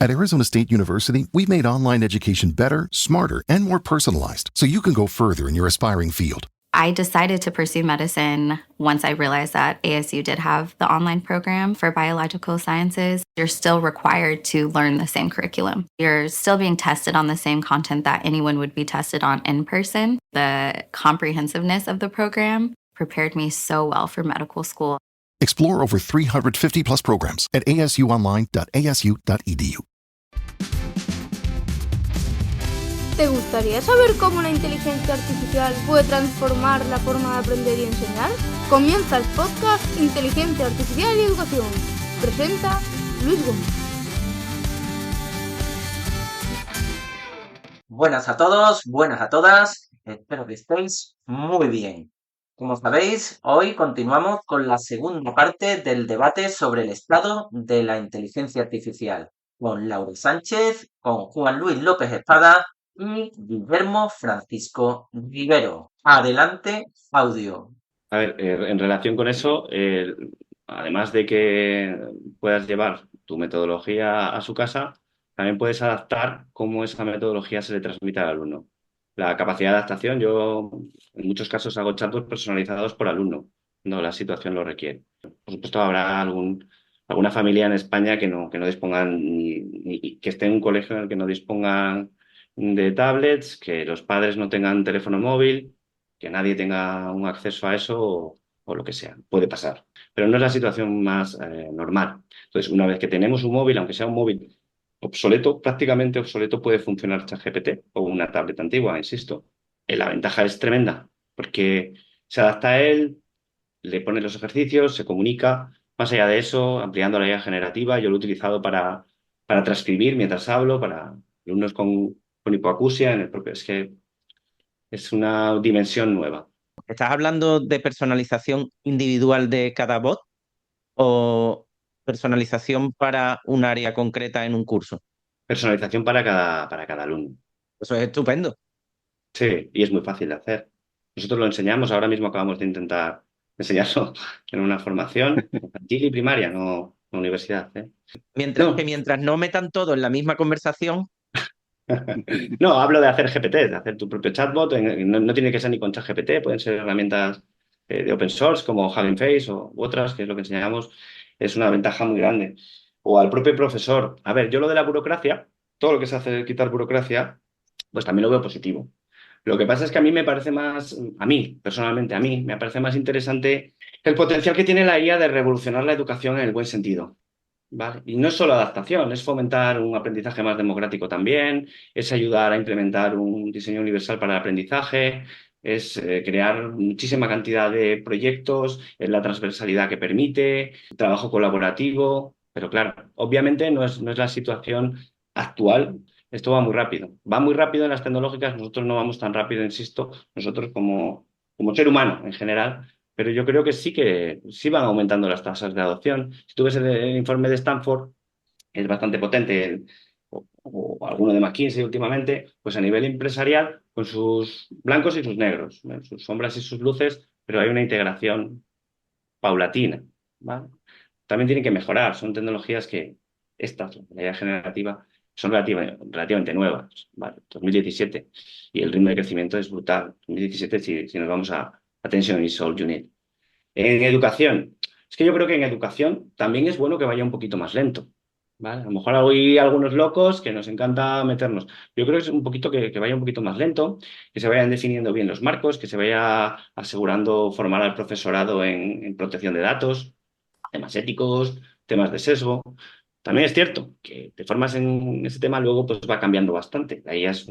At Arizona State University, we've made online education better, smarter, and more personalized so you can go further in your aspiring field. I decided to pursue medicine once I realized that ASU did have the online program for biological sciences. You're still required to learn the same curriculum. You're still being tested on the same content that anyone would be tested on in person. The comprehensiveness of the program prepared me so well for medical school. Explore over 350 plus programs at asuonline.asu.edu. ¿Te gustaría saber cómo la inteligencia artificial puede transformar la forma de aprender y enseñar? Comienza el podcast Inteligencia Artificial y Educación. Presenta Luis Gómez. Buenas a todos, buenas a todas. Espero que estéis muy bien. Como sabéis, hoy continuamos con la segunda parte del debate sobre el estado de la inteligencia artificial, con Laura Sánchez, con Juan Luis López Espada y Guillermo Francisco Rivero. Adelante, audio. A ver, en relación con eso, además de que puedas llevar tu metodología a su casa, también puedes adaptar cómo esa metodología se le transmite al alumno. La capacidad de adaptación, yo en muchos casos hago chatbots personalizados por alumno, cuando la situación lo requiere. Por supuesto, habrá alguna familia en España que no dispongan, que esté en un colegio en el que no dispongan de tablets, que los padres no tengan teléfono móvil, que nadie tenga un acceso a eso o lo que sea. Puede pasar. Pero no es la situación más normal. Entonces, una vez que tenemos un móvil, aunque sea un móvil obsoleto, prácticamente obsoleto, puede funcionar ChatGPT o una tablet antigua, insisto. La ventaja es tremenda, porque se adapta a él, le pone los ejercicios, se comunica. Más allá de eso, ampliando la IA generativa, yo lo he utilizado para transcribir mientras hablo, para alumnos con hipoacusia en el propio. Es que es una dimensión nueva. ¿Estás hablando de personalización individual de cada bot o personalización para un área concreta en un curso? Personalización para cada alumno. Eso es estupendo. Sí, y es muy fácil de hacer. Nosotros lo enseñamos, ahora mismo acabamos de intentar enseñarlo en una formación infantil y primaria, no universidad. Mientras no metan todo en la misma conversación. No, hablo de hacer GPT, de hacer tu propio chatbot. No tiene que ser ni con ChatGPT, pueden ser herramientas de open source como Hugging Face u otras, que es lo que enseñamos. Es una ventaja muy grande. O al propio profesor. A ver, yo lo de la burocracia, todo lo que se hace quitar burocracia, pues también lo veo positivo. Lo que pasa es que a mí me parece personalmente, me parece más interesante el potencial que tiene la IA de revolucionar la educación en el buen sentido. ¿Vale? Y no es solo adaptación, es fomentar un aprendizaje más democrático también, es ayudar a implementar un diseño universal para el aprendizaje, es crear muchísima cantidad de proyectos, es la transversalidad que permite, trabajo colaborativo, pero claro, obviamente no es la situación actual. Esto va muy rápido en las tecnológicas, nosotros no vamos tan rápido, insisto, nosotros como ser humano en general. Pero yo creo que sí van aumentando las tasas de adopción. Si tú ves el informe de Stanford, es bastante potente, o alguno de McKinsey últimamente, pues a nivel empresarial, con sus blancos y sus negros, ¿no? Sus sombras y sus luces, pero hay una integración paulatina, ¿vale? También tienen que mejorar, son tecnologías que la IA generativa, son relativamente nuevas, ¿vale? 2017, y el ritmo de crecimiento es brutal. 2017 si nos vamos a Attention is all you need. En educación, es que yo creo que en educación también es bueno que vaya un poquito más lento, ¿vale? A lo mejor hay algunos locos que nos encanta meternos. Yo creo que es un poquito que vaya un poquito más lento, que se vayan definiendo bien los marcos, que se vaya asegurando formar al profesorado en protección de datos, temas éticos, temas de sesgo. También es cierto que te formas en ese tema, luego pues va cambiando bastante. Ahí es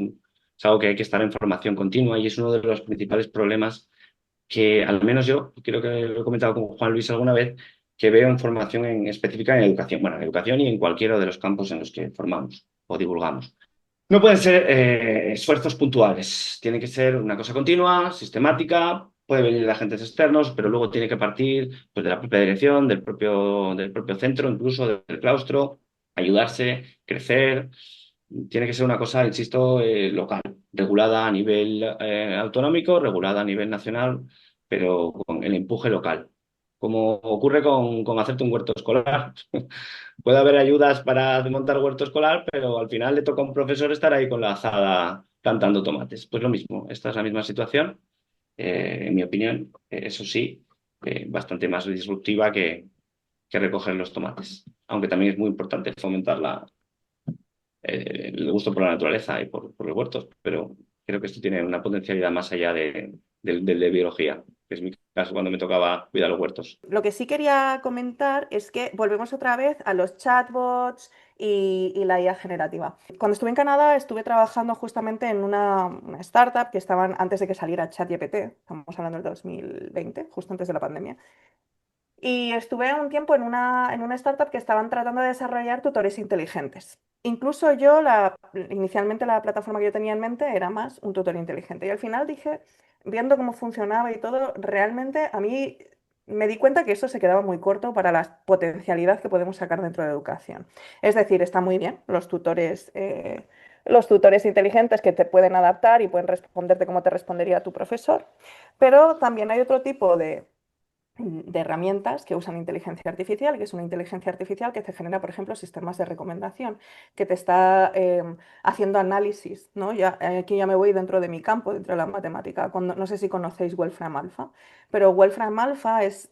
algo que hay que estar en formación continua y es uno de los principales problemas que al menos yo, creo que lo he comentado con Juan Luis alguna vez, que veo en formación específica en educación. Bueno, en educación y en cualquiera de los campos en los que formamos o divulgamos. No pueden ser esfuerzos puntuales. Tiene que ser una cosa continua, sistemática. Puede venir de agentes externos, pero luego tiene que partir pues, de la propia dirección, del propio centro, incluso del claustro, ayudarse, crecer. Tiene que ser una cosa, insisto, local, regulada a nivel autonómico, regulada a nivel nacional, pero con el empuje local. como ocurre con hacerte un huerto escolar. Puede haber ayudas para montar huerto escolar, pero al final le toca a un profesor estar ahí con la azada plantando tomates. Pues lo mismo, esta es la misma situación, en mi opinión, eso sí, bastante más disruptiva que recoger los tomates. Aunque también es muy importante fomentar el gusto por la naturaleza y por los huertos, pero creo que esto tiene una potencialidad más allá de biología, que es mi caso cuando me tocaba cuidar los huertos. Lo que sí quería comentar es que volvemos otra vez a los chatbots y la IA generativa. Cuando estuve en Canadá estuve trabajando justamente en una startup que estaban antes de que saliera ChatGPT, estamos hablando del 2020, justo antes de la pandemia. Y estuve un tiempo en una startup que estaban tratando de desarrollar tutores inteligentes. Incluso yo, inicialmente la plataforma que yo tenía en mente era más un tutor inteligente. Y al final dije, viendo cómo funcionaba y todo, realmente a mí me di cuenta que eso se quedaba muy corto para la potencialidad que podemos sacar dentro de educación. Es decir, está muy bien los tutores inteligentes que te pueden adaptar y pueden responderte como te respondería tu profesor, pero también hay otro tipo de herramientas que usan inteligencia artificial, que es una inteligencia artificial que te genera, por ejemplo, sistemas de recomendación, que te está haciendo análisis, ¿no? Aquí ya me voy dentro de mi campo, dentro de la matemática. No sé si conocéis Wolfram Alpha, pero Wolfram Alpha es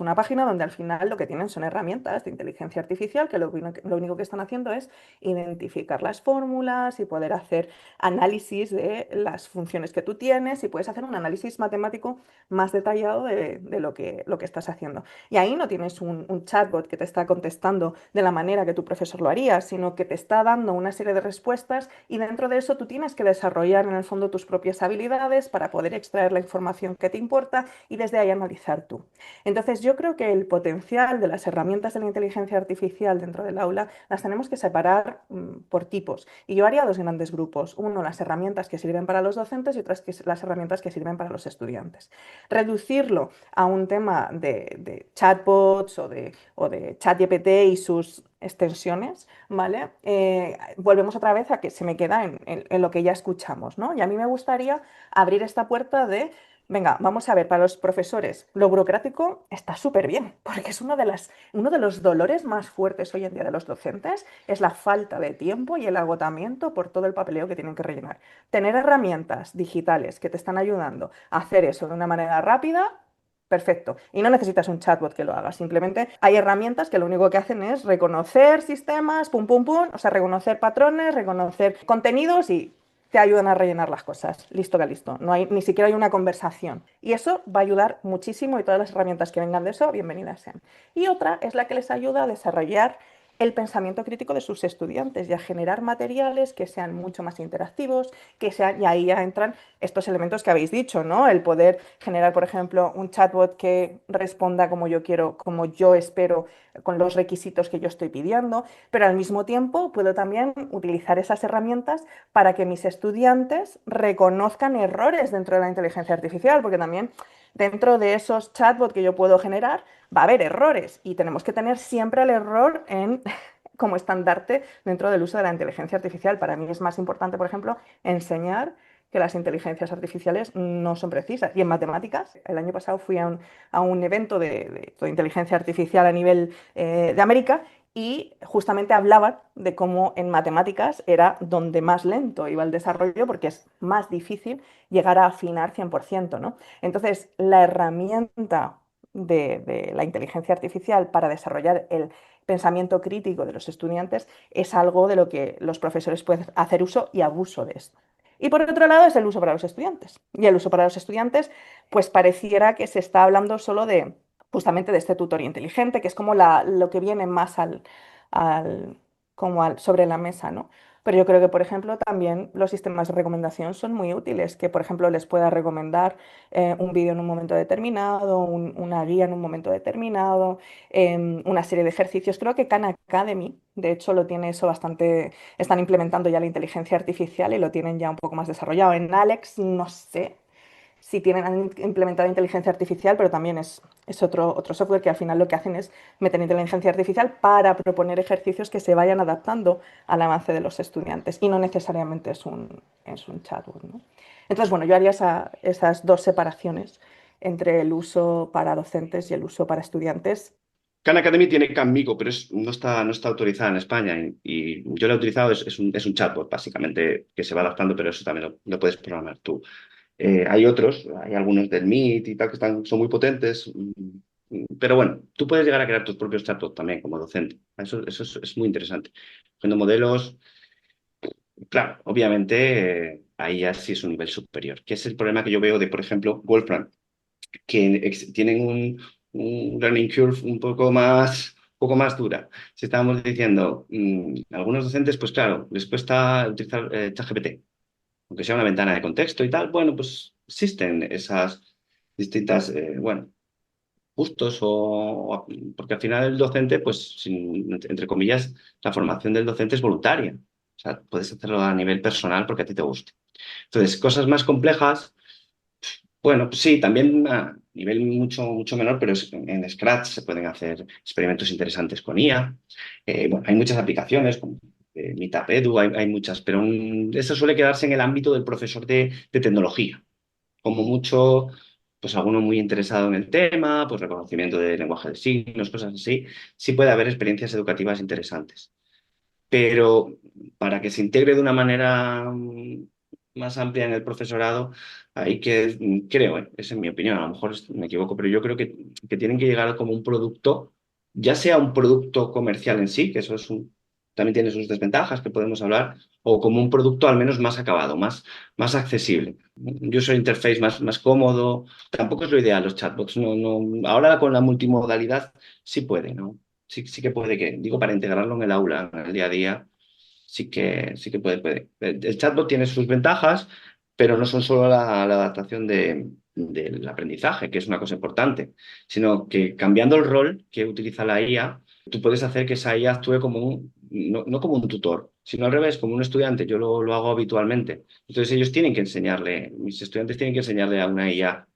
una página donde al final lo que tienen son herramientas de inteligencia artificial que lo único que están haciendo es identificar las fórmulas y poder hacer análisis de las funciones que tú tienes y puedes hacer un análisis matemático más detallado de lo que estás haciendo. Y ahí no tienes un chatbot que te está contestando de la manera que tu profesor lo haría, sino que te está dando una serie de respuestas y dentro de eso tú tienes que desarrollar en el fondo tus propias habilidades para poder extraer la información que te importa y desde ahí analizar tú. Entonces yo creo que el potencial de las herramientas de la inteligencia artificial dentro del aula las tenemos que separar por tipos. Y yo haría dos grandes grupos. Uno, las herramientas que sirven para los docentes y otras las herramientas que sirven para los estudiantes. Reducirlo a un tema de chatbots o de ChatGPT y sus extensiones, ¿vale? Volvemos otra vez a que se me queda en lo que ya escuchamos, ¿no? Y a mí me gustaría abrir esta puerta de, venga, vamos a ver, para los profesores, lo burocrático está súper bien, porque es uno de los dolores más fuertes hoy en día de los docentes, es la falta de tiempo y el agotamiento por todo el papeleo que tienen que rellenar. Tener herramientas digitales que te están ayudando a hacer eso de una manera rápida. Perfecto. Y no necesitas un chatbot que lo haga. Simplemente hay herramientas que lo único que hacen es reconocer sistemas, pum, pum, pum, o sea, reconocer patrones, reconocer contenidos y te ayudan a rellenar las cosas. Listo que listo. No hay, ni siquiera hay una conversación. Y eso va a ayudar muchísimo y todas las herramientas que vengan de eso, bienvenidas sean. Y otra es la que les ayuda a desarrollar el pensamiento crítico de sus estudiantes y a generar materiales que sean mucho más interactivos, y ahí ya entran estos elementos que habéis dicho, ¿no? El poder generar, por ejemplo, un chatbot que responda como yo quiero, como yo espero, con los requisitos que yo estoy pidiendo, pero al mismo tiempo puedo también utilizar esas herramientas para que mis estudiantes reconozcan errores dentro de la inteligencia artificial, porque también dentro de esos chatbots que yo puedo generar va a haber errores y tenemos que tener siempre el error como estandarte dentro del uso de la inteligencia artificial. Para mí es más importante, por ejemplo, enseñar que las inteligencias artificiales no son precisas. Y en matemáticas, el año pasado fui a un evento de inteligencia artificial a nivel de América y justamente hablaban de cómo en matemáticas era donde más lento iba el desarrollo porque es más difícil llegar a afinar 100%, ¿no? Entonces, la herramienta de la inteligencia artificial para desarrollar el pensamiento crítico de los estudiantes es algo de lo que los profesores pueden hacer uso y abuso de esto. Y por otro lado es el uso para los estudiantes. Y el uso para los estudiantes, pues pareciera que se está hablando solo de justamente de este tutor inteligente, que es como lo que viene más al, sobre la mesa, ¿no? Pero yo creo que, por ejemplo, también los sistemas de recomendación son muy útiles, que, por ejemplo, les pueda recomendar un vídeo en un momento determinado, una guía en un momento determinado, una serie de ejercicios. Creo que Khan Academy, de hecho, lo tiene eso bastante, están implementando ya la inteligencia artificial y lo tienen ya un poco más desarrollado. En Alex, no sé si han implementado inteligencia artificial, pero también es otro software que al final lo que hacen es meter inteligencia artificial para proponer ejercicios que se vayan adaptando al avance de los estudiantes y no necesariamente es un chatbot, ¿no? Entonces, bueno, yo haría esas dos separaciones entre el uso para docentes y el uso para estudiantes. Khan Academy tiene Khanmigo, pero no está autorizada en España y yo lo he utilizado, es un chatbot básicamente que se va adaptando, pero eso también lo puedes programar tú. Hay algunos del Meet y tal que son muy potentes, pero bueno, tú puedes llegar a crear tus propios chatbots también como docente. Eso es muy interesante. Cogiendo modelos, claro, obviamente ahí ya sí es un nivel superior, que es el problema que yo veo de, por ejemplo, Wolfram, que tienen un learning curve un poco más dura. Si estábamos diciendo, algunos docentes, pues claro, les cuesta utilizar ChatGPT, aunque sea una ventana de contexto y tal, bueno, pues existen esas distintas, bueno, gustos porque al final el docente, pues, entre comillas, la formación del docente es voluntaria. O sea, puedes hacerlo a nivel personal porque a ti te guste. Entonces, cosas más complejas, bueno, pues sí, también a nivel mucho, mucho menor, pero en Scratch se pueden hacer experimentos interesantes con IA. Bueno, hay muchas aplicaciones, como Meetup Edu, hay muchas, pero eso suele quedarse en el ámbito del profesor de tecnología. Como mucho, pues alguno muy interesado en el tema, pues reconocimiento de lenguaje de signos, cosas así. Sí puede haber experiencias educativas interesantes. Pero para que se integre de una manera más amplia en el profesorado, hay que, creo, esa es mi opinión, a lo mejor me equivoco, pero yo creo que tienen que llegar como un producto, ya sea un producto comercial en sí, que eso también tiene sus desventajas que podemos hablar, o como un producto al menos más acabado, más accesible. Un user interface más cómodo. Tampoco es lo ideal los chatbots. Ahora con la multimodalidad sí puede, ¿no? Sí que puede que, digo, para integrarlo en el aula, en el día a día, sí que puede. El chatbot tiene sus ventajas, pero no son solo la adaptación del aprendizaje, que es una cosa importante, sino que cambiando el rol que utiliza la IA, tú puedes hacer que esa IA actúe no como un tutor, sino al revés, como un estudiante. Yo lo hago habitualmente. Entonces ellos tienen que enseñarle, mis estudiantes tienen que enseñarle a una IA,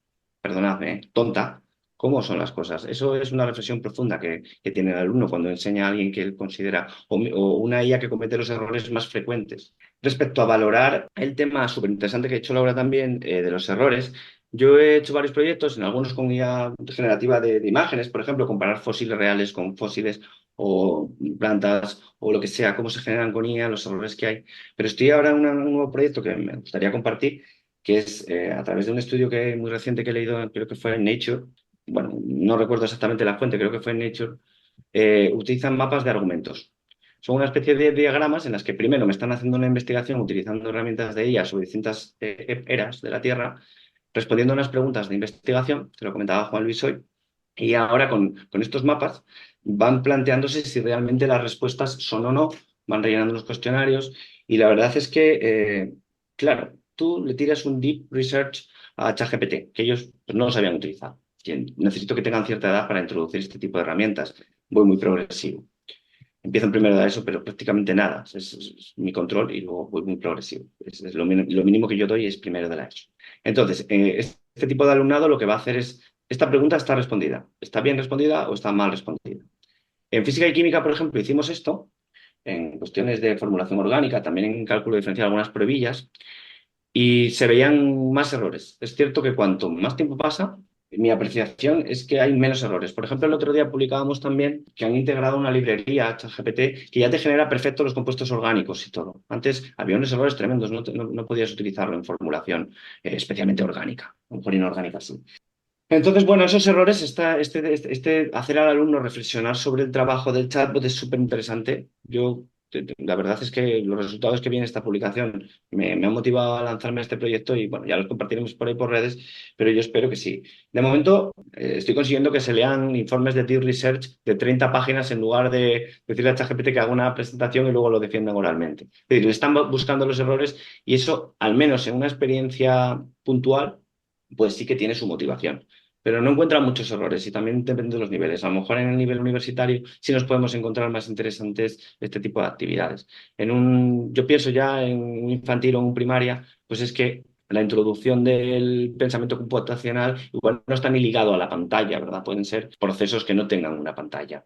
perdonadme, tonta, cómo son las cosas. Eso es una reflexión profunda que tiene el alumno cuando enseña a alguien que él considera, o una IA que comete los errores más frecuentes. Respecto a valorar el tema súper interesante que ha hecho Laura también, de los errores, yo he hecho varios proyectos, en algunos con IA generativa de imágenes, por ejemplo, comparar fósiles reales con fósiles o plantas o lo que sea, cómo se generan con IA, los errores que hay. Pero estoy ahora en un nuevo proyecto que me gustaría compartir, que es a través de un estudio muy reciente que he leído, creo que fue en Nature. Bueno, no recuerdo exactamente la fuente, creo que fue en Nature. Utilizan mapas de argumentos. Son una especie de diagramas en las que primero me están haciendo una investigación utilizando herramientas de IA sobre distintas eras de la Tierra, respondiendo a unas preguntas de investigación, que lo comentaba Juan Luis hoy, y ahora con estos mapas van planteándose si realmente las respuestas son o no, van rellenando los cuestionarios, y la verdad es que, claro, tú le tiras un deep research a ChatGPT, que ellos pues, no lo sabían utilizar. Necesito que tengan cierta edad para introducir este tipo de herramientas. Voy muy progresivo. Empiezo primero a eso, pero prácticamente nada. Es mi control y luego voy muy progresivo. Es lo mínimo que yo doy es primero de la ESO. Entonces, este tipo de alumnado lo que va a hacer es, esta pregunta está respondida. ¿Está bien respondida o está mal respondida? En física y química, por ejemplo, hicimos esto en cuestiones de formulación orgánica, también en cálculo diferencial, algunas pruebillas, y se veían más errores. Es cierto que cuanto más tiempo pasa, mi apreciación es que hay menos errores. Por ejemplo, el otro día publicábamos también que han integrado una librería ChatGPT que ya te genera perfecto los compuestos orgánicos y todo. Antes había unos errores tremendos, no podías utilizarlo en formulación especialmente orgánica, a lo mejor inorgánica sí. Entonces, bueno, esos errores, hacer al alumno reflexionar sobre el trabajo del chatbot es súper interesante. La verdad es que los resultados que viene esta publicación me han motivado a lanzarme a este proyecto y, bueno, ya los compartiremos por ahí por redes, pero yo espero que sí. De momento, estoy consiguiendo que se lean informes de Deep Research de 30 páginas en lugar de decirle a ChatGPT que haga una presentación y luego lo defiendan oralmente. Es decir, le están buscando los errores y eso, al menos en una experiencia puntual, pues sí que tiene su motivación. Pero no encuentra muchos errores y también depende de los niveles. A lo mejor en el nivel universitario sí nos podemos encontrar más interesantes este tipo de actividades. Yo pienso ya en un infantil o en un primaria, pues es que la introducción del pensamiento computacional igual no está ni ligado a la pantalla, ¿verdad? Pueden ser procesos que no tengan una pantalla.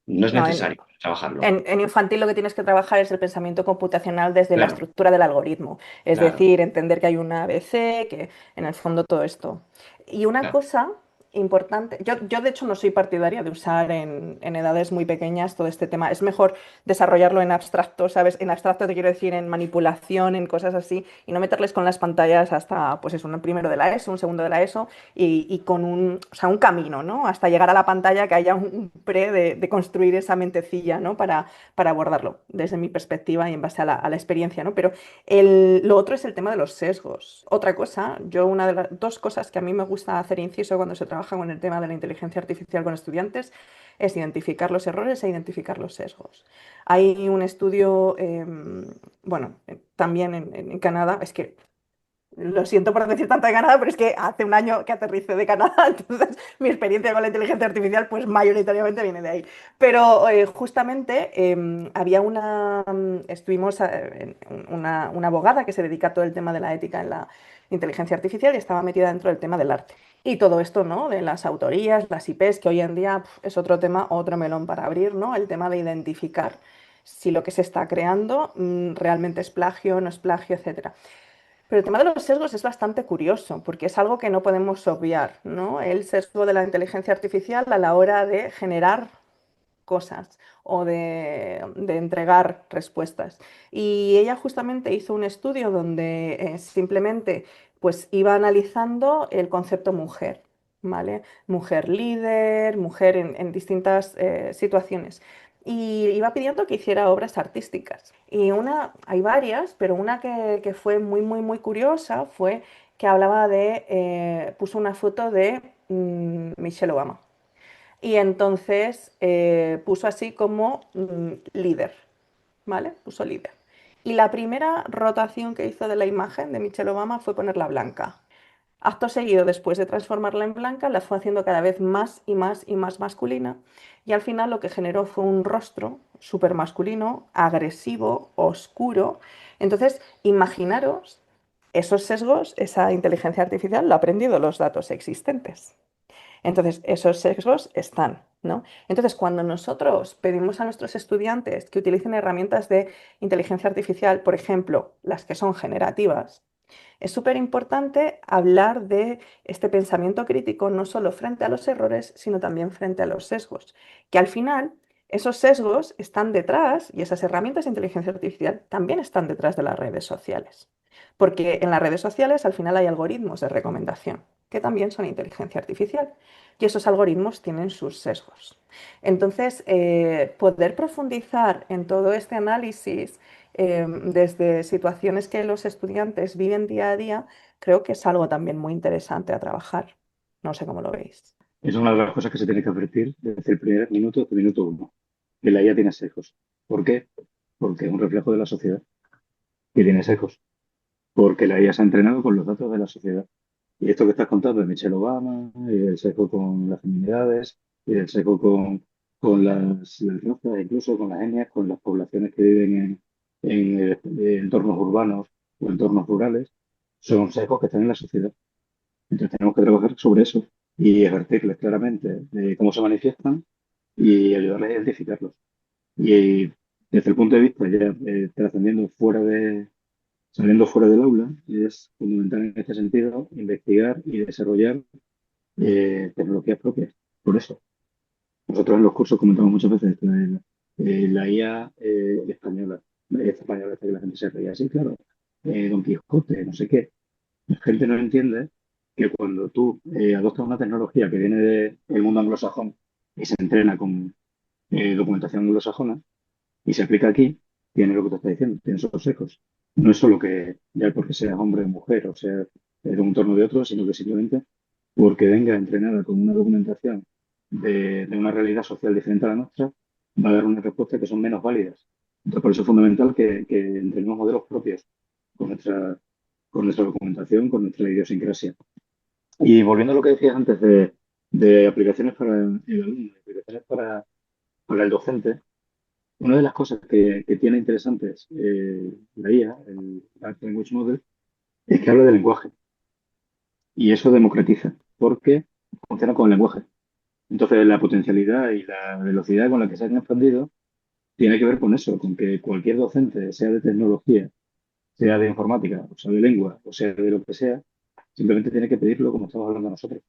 No es No, necesario trabajarlo. en infantil lo que tienes que trabajar es el pensamiento computacional desde la Claro, estructura del algoritmo. Es claro, decir, entender que hay una ABC, que en el fondo todo esto. Y una claro. cosa importante, yo de hecho no soy partidaria de usar en edades muy pequeñas todo este tema. Es mejor desarrollarlo en abstracto, ¿sabes? En abstracto te quiero decir en manipulación, en cosas así, y no meterles con las pantallas hasta, pues eso, un primero de la ESO, un segundo de la ESO, y con o sea, un camino, ¿no? Hasta llegar a la pantalla que haya un pre de construir esa mentecilla, ¿no? Para abordarlo, desde mi perspectiva y en base a la experiencia, ¿no? Pero lo otro es el tema de los sesgos. Otra cosa, una de las dos cosas que a mí me gusta hacer inciso cuando se trabaja con el tema de la inteligencia artificial con estudiantes es identificar los errores e identificar los sesgos. Hay un estudio, bueno, también en Canadá, es que lo siento por decir tanto de Canadá, pero es que hace un año que aterricé de Canadá, entonces mi experiencia con la inteligencia artificial pues mayoritariamente viene de ahí. Pero justamente había estuvimos una abogada que se dedica a todo el tema de la ética en la inteligencia artificial y estaba metida dentro del tema del arte. Y todo esto, ¿no? De las autorías, las IPs, que hoy en día es otro tema, otro melón para abrir, ¿no? El tema de identificar si lo que se está creando realmente es plagio, no es plagio, etcétera. Pero el tema de los sesgos es bastante curioso, porque es algo que no podemos obviar, ¿no? El sesgo de la inteligencia artificial a la hora de generar cosas o de entregar respuestas. Y ella justamente hizo un estudio donde simplemente pues iba analizando el concepto mujer, ¿vale? Mujer líder, mujer en distintas situaciones. Y iba pidiendo que hiciera obras artísticas. Y hay varias, pero una que fue muy, muy, muy curiosa fue que hablaba puso una foto de Michelle Obama. Y entonces puso así como líder, ¿vale? Puso líder. Y la primera rotación que hizo de la imagen de Michelle Obama fue ponerla blanca. Acto seguido, después de transformarla en blanca, la fue haciendo cada vez más y más y más masculina. Y al final lo que generó fue un rostro súper masculino, agresivo, oscuro. Entonces, imaginaros esos sesgos, esa inteligencia artificial lo ha aprendido los datos existentes. Entonces, esos sesgos están, ¿no? Entonces, cuando nosotros pedimos a nuestros estudiantes que utilicen herramientas de inteligencia artificial, por ejemplo, las que son generativas, es súper importante hablar de este pensamiento crítico no solo frente a los errores, sino también frente a los sesgos, que al final esos sesgos están detrás y esas herramientas de inteligencia artificial también están detrás de las redes sociales. Porque en las redes sociales al final hay algoritmos de recomendación, que también son inteligencia artificial, y esos algoritmos tienen sus sesgos. Entonces, poder profundizar en todo este análisis desde situaciones que los estudiantes viven día a día, creo que es algo también muy interesante a trabajar. No sé cómo lo veis. Es una de las cosas que se tiene que advertir desde el primer minuto, desde el minuto uno, que la IA tiene sesgos. ¿Por qué? Porque es un reflejo de la sociedad que tiene sesgos. Porque la IA se ha entrenado con los datos de la sociedad. Y esto que estás contando de Michelle Obama, y el sesgo con las feminidades, y el sesgo con las razas, incluso con las etnias, con las poblaciones que viven en entornos urbanos o entornos rurales, son sesgos que están en la sociedad. Entonces tenemos que trabajar sobre eso y advertirles claramente de cómo se manifiestan y ayudarles a identificarlos. Y desde el punto de vista ya trascendiendo saliendo fuera del aula, es fundamental en este sentido investigar y desarrollar tecnologías propias. Por eso, nosotros en los cursos comentamos muchas veces que la IA española, la IA española, hasta que la gente se reía así, claro, Don Quijote, no sé qué. La gente no entiende que cuando tú adoptas una tecnología que viene del mundo anglosajón y se entrena con documentación anglosajona y se aplica aquí, tiene lo que te está diciendo, tiene esos sesgos. No es solo que ya porque seas hombre o mujer o sea de un entorno de otro, sino que simplemente porque venga entrenada con una documentación de una realidad social diferente a la nuestra, va a dar unas respuestas que son menos válidas. Entonces, por eso es fundamental que entrenemos modelos propios con nuestra documentación, con nuestra idiosincrasia. Y volviendo a lo que decías antes de aplicaciones para el alumno, aplicaciones para el docente, una de las cosas que tiene interesantes la IA, el Large Language Model, es que habla de lenguaje. Y eso democratiza, porque funciona con el lenguaje. Entonces, la potencialidad y la velocidad con la que se han expandido tiene que ver con eso, con que cualquier docente, sea de tecnología, sea de informática, o sea de lengua, o sea de lo que sea, simplemente tiene que pedirlo como estamos hablando nosotros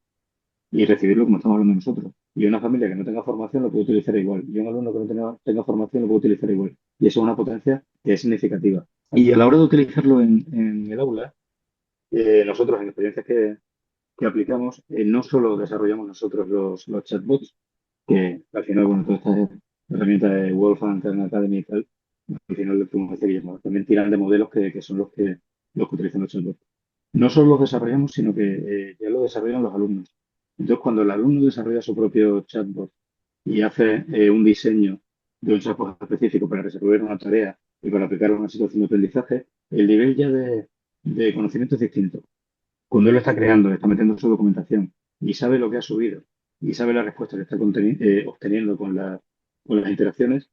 y recibirlo como estamos hablando nosotros. Y una familia que no tenga formación lo puede utilizar igual. Y un alumno que no tenga formación lo puede utilizar igual. Y eso es una potencia que es significativa. Y a la hora de utilizarlo en el aula, nosotros en experiencias que aplicamos, no solo desarrollamos nosotros los chatbots, que al final, bueno, todas estas herramientas de Wolfram, Khan Academy y tal, al final, como decía Guillermo, también tiran de modelos que son los que utilizan los chatbots. No solo los desarrollamos, sino que ya lo desarrollan los alumnos. Entonces, cuando el alumno desarrolla su propio chatbot y hace un diseño de un chatbot específico para resolver una tarea y para aplicar a una situación de aprendizaje, el nivel ya de conocimiento es distinto. Cuando él lo está creando, está metiendo su documentación y sabe lo que ha subido y sabe la respuesta que está obteniendo con las interacciones,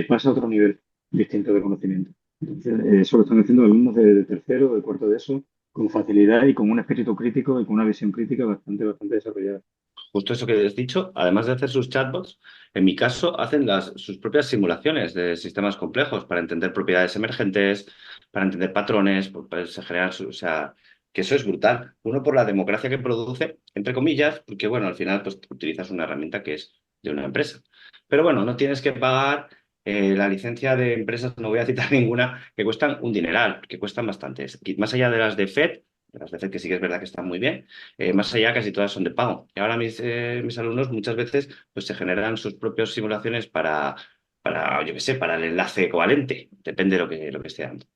pasa a otro nivel distinto de conocimiento. Entonces, eso lo están haciendo alumnos de tercero, de cuarto de eso, con facilidad y con un espíritu crítico y con una visión crítica bastante desarrollada. Justo eso que has dicho, además de hacer sus chatbots, en mi caso hacen sus propias simulaciones de sistemas complejos para entender propiedades emergentes, para entender patrones, pues, se generan, o sea, que eso es brutal. Uno por la democracia que produce, entre comillas, porque bueno, al final pues utilizas una herramienta que es de una empresa. Pero bueno, no tienes que pagar la licencia de empresas, no voy a citar ninguna, que cuestan un dineral, que cuestan bastantes. Y más allá de las de FED, que sí que es verdad que están muy bien, más allá casi todas son de pago. Y ahora mis alumnos muchas veces pues se generan sus propias simulaciones para yo qué sé, para el enlace covalente, depende de lo que esté dando.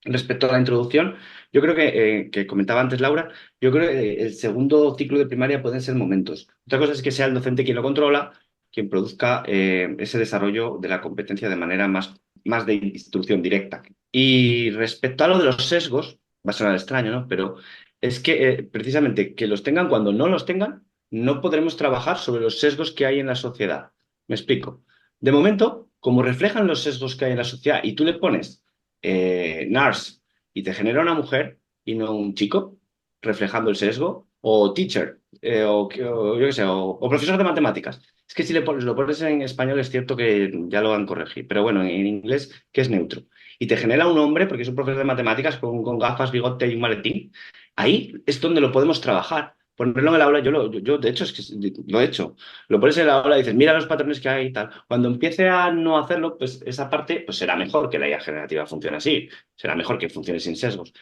Respecto a la introducción, yo creo que comentaba antes Laura, yo creo que el segundo ciclo de primaria pueden ser momentos. Otra cosa es que sea el docente quien lo controla, quien produzca ese desarrollo de la competencia de manera más de instrucción directa. Y respecto a lo de los sesgos, va a sonar extraño, ¿no? Pero es que precisamente que los tengan cuando no los tengan, no podremos trabajar sobre los sesgos que hay en la sociedad. Me explico. De momento, como reflejan los sesgos que hay en la sociedad y tú le pones nurse y te genera una mujer y no un chico, reflejando el sesgo, o teacher, o yo qué sé, o profesor de matemáticas. Es que si lo pones en español es cierto que ya lo han corregido, pero bueno, en inglés que es neutro. Y te genera un hombre, porque es un profesor de matemáticas con gafas, bigote y un maletín. Ahí es donde lo podemos trabajar. Ponerlo en el aula, yo de hecho es que lo he hecho. Lo pones en el aula y dices, mira los patrones que hay y tal. Cuando empiece a no hacerlo, pues esa parte pues será mejor que la IA generativa funcione así. Será mejor que funcione sin sesgos.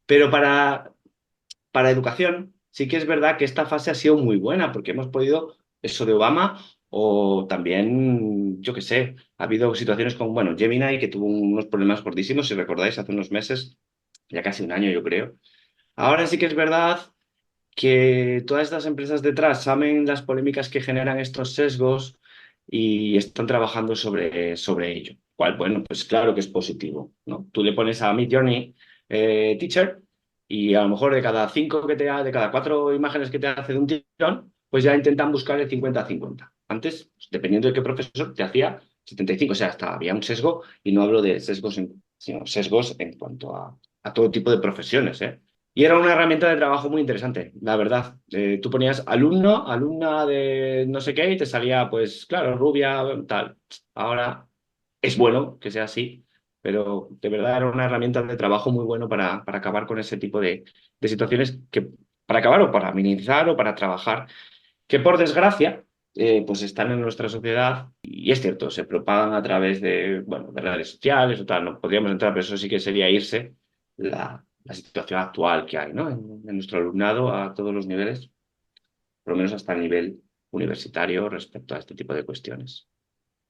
Pero para educación, sí que es verdad que esta fase ha sido muy buena porque hemos podido, eso de Obama, o también, yo qué sé, ha habido situaciones como, bueno, Gemini, que tuvo unos problemas gordísimos, si recordáis, hace unos meses, ya casi un año, yo creo. Ahora sí que es verdad que todas estas empresas detrás saben las polémicas que generan estos sesgos y están trabajando sobre ello. Cual, bueno, pues claro que es positivo, ¿no? Tú le pones a Midjourney Teacher y a lo mejor de cada 4 imágenes que te hace de un tirón, pues ya intentan buscar el 50-50. Antes, pues, dependiendo de qué profesor, te hacía 75, o sea, hasta había un sesgo y no hablo de sesgos, sino sesgos en cuanto a todo tipo de profesiones, ¿eh? Y era una herramienta de trabajo muy interesante, la verdad. Tú ponías alumna de no sé qué y te salía, pues claro, rubia, tal. Ahora es bueno que sea así, pero de verdad era una herramienta de trabajo muy bueno para acabar con ese tipo de situaciones que, para acabar o para minimizar o para trabajar, que por desgracia, pues están en nuestra sociedad y es cierto, se propagan a través de, bueno, de redes sociales o tal, no podríamos entrar, pero eso sí que sería irse la situación actual que hay, ¿no? En nuestro alumnado a todos los niveles, por lo menos hasta el nivel universitario respecto a este tipo de cuestiones.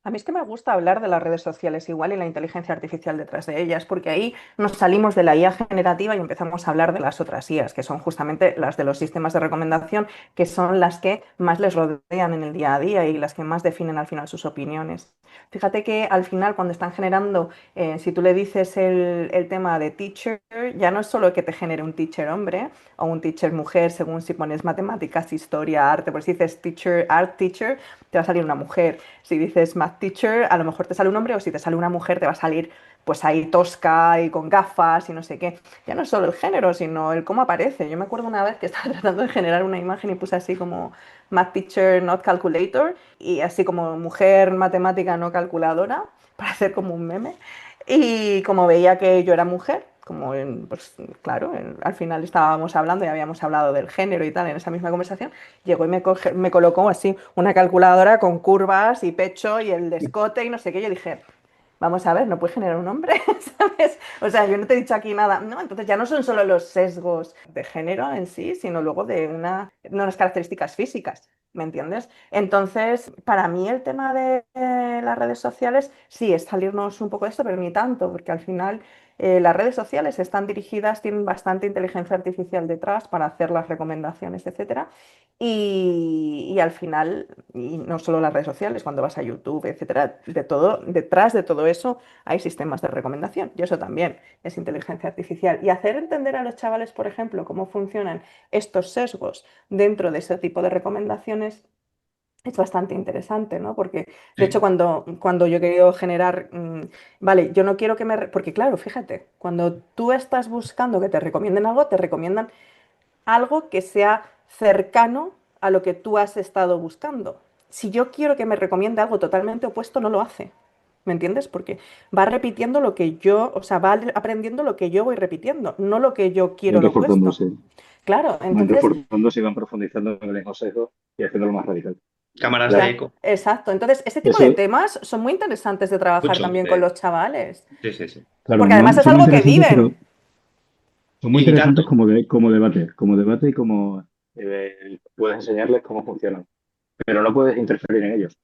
A mí es que me gusta hablar de las redes sociales igual y la inteligencia artificial detrás de ellas, porque ahí nos salimos de la IA generativa y empezamos a hablar de las otras IAs, que son justamente las de los sistemas de recomendación, que son las que más les rodean en el día a día y las que más definen al final sus opiniones. Fíjate que al final cuando están generando, si tú le dices el tema de teacher, ya no es solo que te genere un teacher hombre o un teacher mujer, según si pones matemáticas, historia, arte, pues si dices teacher, art teacher, te va a salir una mujer. Si dices math teacher, a lo mejor te sale un hombre, o si te sale una mujer, te va a salir pues ahí tosca y con gafas y no sé qué. Ya no es solo el género, sino el cómo aparece. Yo me acuerdo una vez que estaba tratando de generar una imagen y puse así como Math Teacher Not Calculator y así como mujer matemática no calculadora para hacer como un meme. Y como veía que yo era mujer, pues claro, al final estábamos hablando y habíamos hablado del género y tal en esa misma conversación, llegó y me colocó así una calculadora con curvas y pecho y el escote y no sé qué. Yo dije, vamos a ver, no puedes generar un hombre, ¿sabes? O sea, yo no te he dicho aquí nada, ¿no? Entonces ya no son solo los sesgos de género en sí, sino luego de unas características físicas, ¿me entiendes? Entonces, para mí el tema de las redes sociales sí es salirnos un poco de esto, pero ni tanto, porque al final las redes sociales están dirigidas, tienen bastante inteligencia artificial detrás para hacer las recomendaciones, etcétera. Y al final, y no solo las redes sociales, cuando vas a YouTube, etcétera, de todo, detrás de todo eso hay sistemas de recomendación. Y eso también es inteligencia artificial. Y hacer entender a los chavales, por ejemplo, cómo funcionan estos sesgos dentro de ese tipo de recomendaciones es bastante interesante, ¿no? Porque, de hecho, Sí. cuando yo he querido generar, vale, yo no quiero que porque claro, fíjate, cuando tú estás buscando que te recomienden algo, te recomiendan algo que sea cercano a lo que tú has estado buscando. Si yo quiero que me recomiende algo totalmente opuesto, no lo hace. ¿Me entiendes? Porque va repitiendo lo que yo, o sea, va aprendiendo lo que yo voy repitiendo, no lo que yo quiero Van lo opuesto. reforzándose, Claro, van entonces, reforzándose y van profundizando en el consejo y haciéndolo más radical. Cámaras de Claro, eco, exacto. Entonces, ese tipo de eso, temas son muy interesantes de trabajar mucho. también con los chavales, Sí, sí, sí. claro, porque además no, es son muy algo que interesantes, viven. pero son muy Y interesantes tanto. como debate y como puedes enseñarles cómo funcionan, pero no puedes interferir en ellos.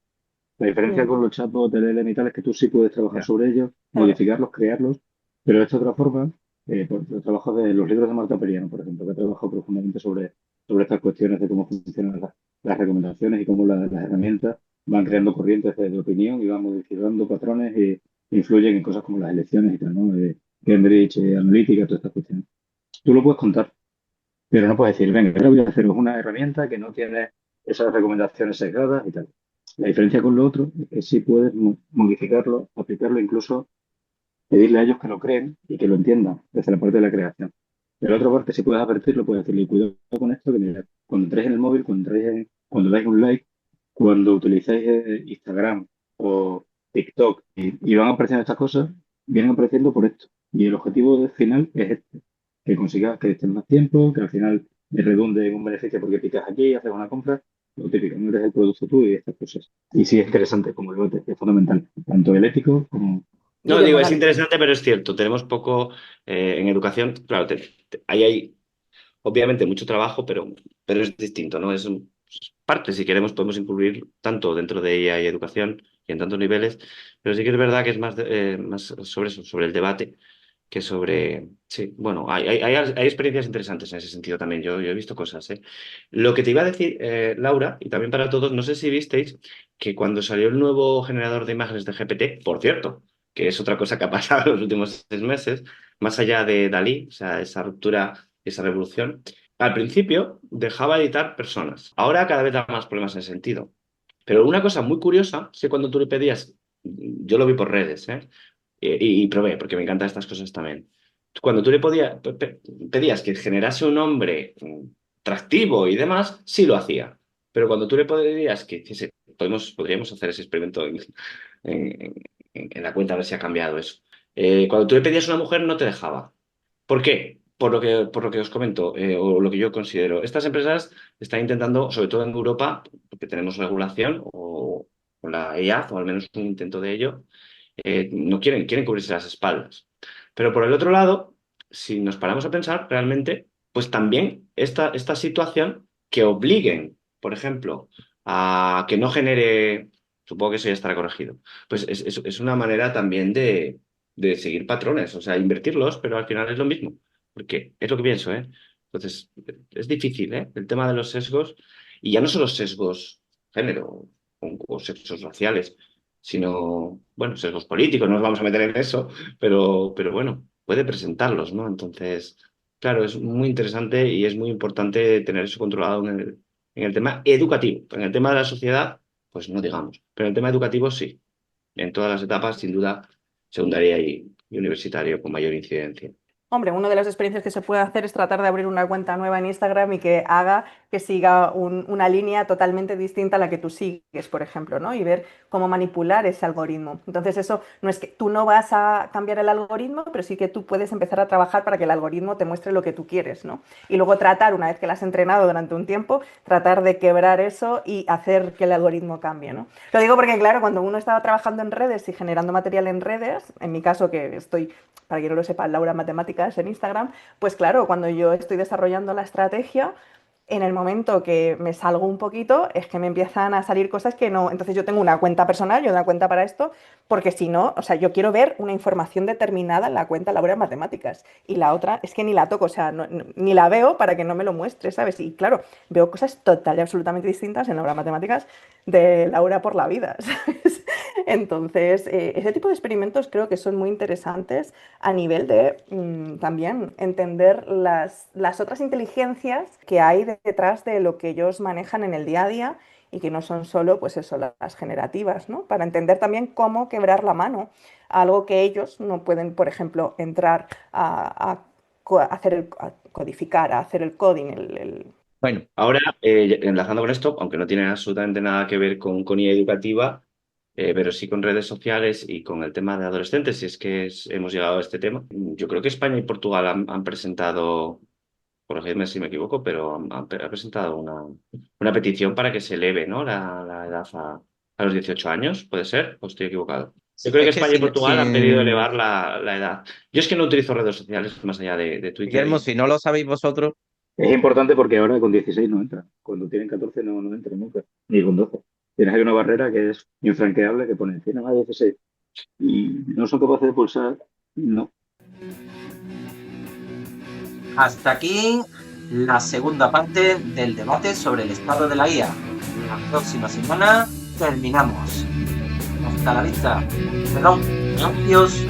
La diferencia Mm, con los chatbots de LLM y tal es que tú sí puedes trabajar Ya. sobre ellos, claro. modificarlos, crearlos, pero de esta otra forma, por los trabajos de los libros de Marta Periano, por ejemplo, que ha trabajado profundamente sobre estas cuestiones de cómo funcionan las recomendaciones y cómo las herramientas van creando corrientes de opinión y van modificando patrones y influyen en cosas como las elecciones y tal, ¿no? Cambridge Analytica, todas estas cuestiones. Tú lo puedes contar, pero no puedes decir, venga, ahora voy a hacer una herramienta que no tiene esas recomendaciones sesgadas y tal. La diferencia con lo otro es que sí puedes modificarlo, aplicarlo, incluso pedirle a ellos que lo creen y que lo entiendan desde la parte de la creación. De la otra parte, si puedes advertirlo, puedes decirle, cuidado con esto, que mira, cuando entréis en el móvil, cuando dais un like, cuando utilizáis Instagram o TikTok y van apareciendo estas cosas, vienen apareciendo por esto. Y el objetivo final es este, que consigas que estés más tiempo, que al final redunde en un beneficio porque picas aquí, haces una compra, lo típico, no eres el producto tú y estas cosas. Y sí es interesante como debate, es fundamental, tanto el ético como... Y No, de digo, es moral. interesante, pero es cierto. Tenemos poco en educación. Claro, ahí hay obviamente mucho trabajo, pero es distinto, ¿no? Parte, si queremos, podemos incluir tanto dentro de ella y educación y en tantos niveles, pero sí que es verdad que es más sobre eso, sobre el debate, que sobre... Sí, bueno, hay experiencias interesantes en ese sentido también. Yo he visto cosas, ¿eh? Lo que te iba a decir, Laura, y también para todos, no sé si visteis que cuando salió el nuevo generador de imágenes de GPT, por cierto, que es otra cosa que ha pasado en los últimos 6 meses, más allá de Dalí, o sea, esa ruptura, esa revolución, al principio dejaba editar personas. Ahora cada vez da más problemas en ese sentido. Pero una cosa muy curiosa es que cuando tú le pedías, yo lo vi por redes, ¿eh? Y probé, porque me encantan estas cosas también. Cuando tú le pedías que generase un nombre atractivo y demás, sí lo hacía. Pero cuando tú le pedías que hiciese, podríamos hacer ese experimento en- en la cuenta a ver si ha cambiado eso. Cuando tú le pedías a una mujer no te dejaba. ¿Por qué? Por lo que os comento, o lo que yo considero. Estas empresas están intentando, sobre todo en Europa, porque tenemos regulación, o la EIAZ, o al menos un intento de ello, no quieren cubrirse las espaldas. Pero por el otro lado, si nos paramos a pensar, realmente, pues también esta situación que obliguen, por ejemplo, a que no genere, supongo que eso ya estará corregido, pues es una manera también de seguir patrones, o sea, invertirlos, pero al final es lo mismo, porque es lo que pienso, ¿eh? Entonces, es difícil, ¿eh? El tema de los sesgos, y ya no solo sesgos género o sexos raciales, sino, bueno, sesgos políticos, no nos vamos a meter en eso, pero bueno, puede presentarlos, ¿no? Entonces, claro, es muy interesante y es muy importante tener eso controlado en el tema educativo. En el tema de la sociedad, pues no digamos, pero en el tema educativo sí. En todas las etapas, sin duda, secundaria y y universitario con mayor incidencia. Hombre, una de las experiencias que se puede hacer es tratar de abrir una cuenta nueva en Instagram y que haga que siga una línea totalmente distinta a la que tú sigues, por ejemplo, ¿no? Y ver cómo manipular ese algoritmo. Entonces, eso no es que tú no vas a cambiar el algoritmo, pero sí que tú puedes empezar a trabajar para que el algoritmo te muestre lo que tú quieres, ¿no? Y luego tratar, una vez que lo has entrenado durante un tiempo, tratar de quebrar eso y hacer que el algoritmo cambie, ¿no? Lo digo porque, claro, cuando uno está trabajando en redes y generando material en redes, en mi caso que estoy, para quien no lo sepa, Laura Matemáticas en Instagram, pues claro, cuando yo estoy desarrollando la estrategia, en el momento que me salgo un poquito es que me empiezan a salir cosas que no. Entonces yo tengo una cuenta personal y una cuenta para esto, porque si no, o sea, yo quiero ver una información determinada en la cuenta Laura Matemáticas y la otra es que ni la toco, o sea, ni la veo para que no me lo muestre, ¿sabes? Y claro, veo cosas total y absolutamente distintas en Laura Matemáticas de Laura por la vida, ¿sabes? Entonces, ese tipo de experimentos creo que son muy interesantes a nivel de también entender las otras inteligencias que hay detrás de lo que ellos manejan en el día a día y que no son solo, pues eso, las generativas, ¿no? Para entender también cómo quebrar la mano a algo que ellos no pueden, por ejemplo, entrar a codificar, a hacer el coding, Bueno, ahora, enlazando con esto, aunque no tiene absolutamente nada que ver con IA educativa, pero sí con redes sociales y con el tema de adolescentes, si es que hemos llegado a este tema. Yo creo que España y Portugal han presentado, corregidme si me equivoco, pero han presentado una petición para que se eleve, ¿no? la edad a los 18 años, ¿puede ser? ¿O estoy equivocado? Yo creo que Es que España y Portugal han pedido si, elevar la edad. Yo es que no utilizo redes sociales más allá de Twitter. Guillermo, si no lo sabéis vosotros, Es importante porque ahora con 16 no entra. Cuando tienen 14 no entran nunca, ni con 12. Tienes ahí una barrera que es infranqueable que pone, tiene más de 16. Y no son capaces de pulsar, no. Hasta aquí la segunda parte del debate sobre el estado de la IA. La próxima semana terminamos. Hasta la vista. Perdón, adiós.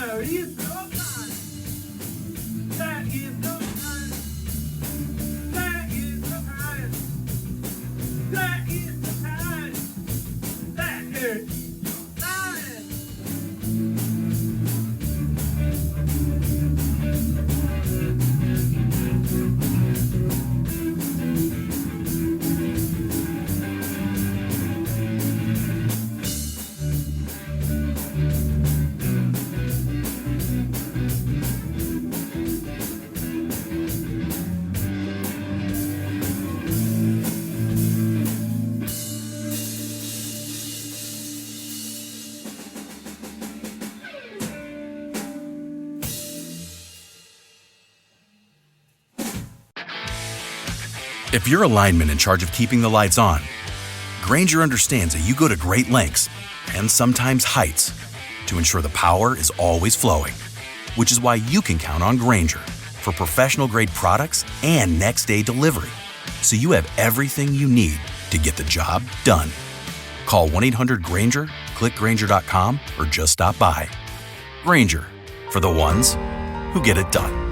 There is no time. If you're a lineman in charge of keeping the lights on, Grainger understands that you go to great lengths and sometimes heights to ensure the power is always flowing, which is why you can count on Grainger for professional-grade products and next-day delivery, so you have everything you need to get the job done. Call 1-800-GRAINGER, click Grainger.com, or just stop by. Grainger, for the ones who get it done.